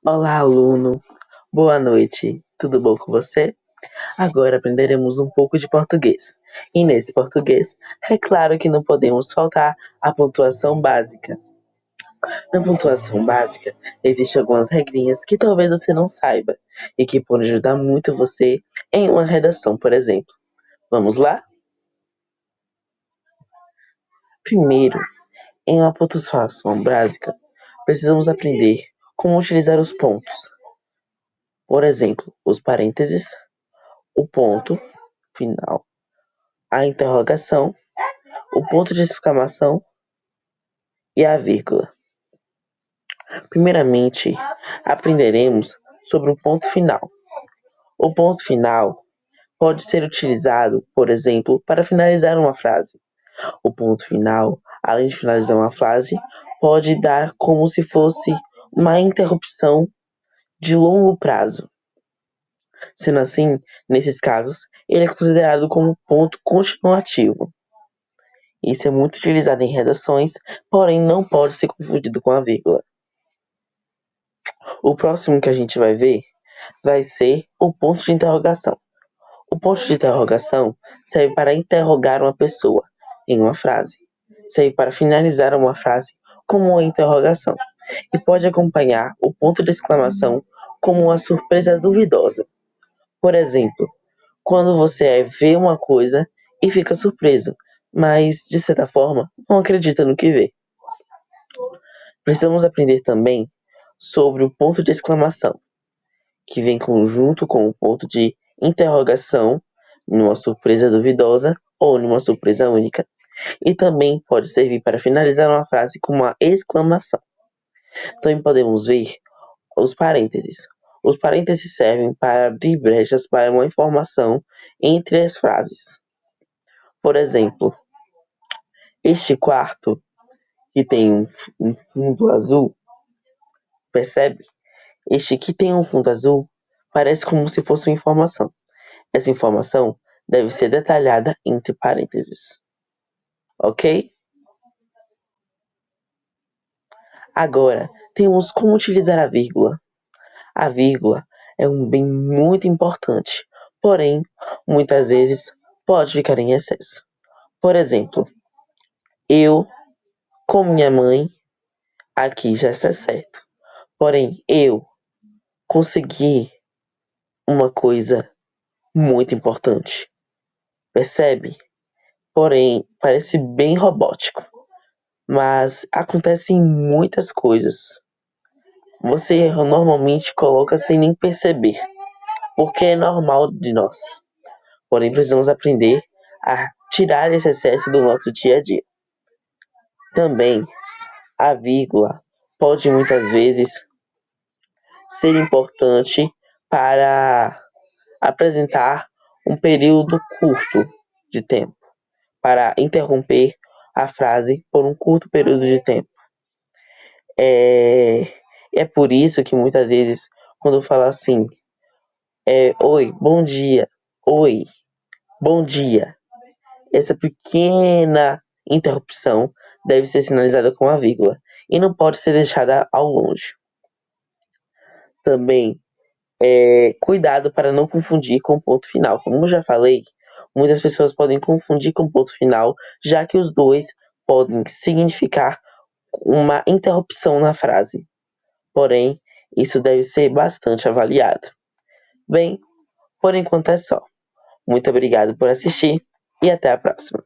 Olá, aluno. Boa noite. Tudo bom com você? Agora aprenderemos um pouco de português. E nesse português, é claro que não podemos faltar a pontuação básica. Na pontuação básica, existem algumas regrinhas que talvez você não saiba e que podem ajudar muito você em uma redação, por exemplo. Vamos lá? Primeiro, em uma pontuação básica, precisamos aprender como utilizar os pontos. Por exemplo, os parênteses, o ponto final, a interrogação, o ponto de exclamação e a vírgula. Primeiramente, aprenderemos sobre o ponto final. O ponto final pode ser utilizado, por exemplo, para finalizar uma frase. O ponto final, além de finalizar uma frase, pode dar como se fosse uma interrupção de longo prazo. Sendo assim, nesses casos, ele é considerado como ponto continuativo. Isso é muito utilizado em redações, porém não pode ser confundido com a vírgula. O próximo que a gente vai ver vai ser o ponto de interrogação. O ponto de interrogação serve para interrogar uma pessoa em uma frase. Serve para finalizar uma frase como uma interrogação. E pode acompanhar o ponto de exclamação como uma surpresa duvidosa. Por exemplo, quando você vê uma coisa e fica surpreso, mas de certa forma não acredita no que vê. Precisamos aprender também sobre o ponto de exclamação, que vem junto com o ponto de interrogação, numa surpresa duvidosa ou numa surpresa única, e também pode servir para finalizar uma frase com uma exclamação. Também podemos ver os parênteses. Os parênteses servem para abrir brechas para uma informação entre as frases. Por exemplo, este quarto que tem um fundo azul, percebe? Este que tem um fundo azul parece como se fosse uma informação. Essa informação deve ser detalhada entre parênteses. Ok? Agora, temos como utilizar a vírgula. A vírgula é um bem muito importante, porém, muitas vezes pode ficar em excesso. Por exemplo, eu com minha mãe, aqui já está certo. Porém, eu consegui uma coisa muito importante. Percebe? Porém, parece bem robótico. Mas acontece em muitas coisas. Você normalmente coloca sem nem perceber, porque é normal de nós. Porém, precisamos aprender a tirar esse excesso do nosso dia a dia. Também, a vírgula pode muitas vezes ser importante para apresentar um período curto de tempo, para interromper a frase por um curto período de tempo. É por isso que muitas vezes, quando eu falo assim, oi, bom dia, oi, bom dia, essa pequena interrupção deve ser sinalizada com a vírgula e não pode ser deixada ao longe. Também, cuidado para não confundir com o ponto final. Como eu já falei, muitas pessoas podem confundir com o ponto final, já que os dois podem significar uma interrupção na frase. Porém, isso deve ser bastante avaliado. Bem, por enquanto é só. Muito obrigado por assistir e até a próxima.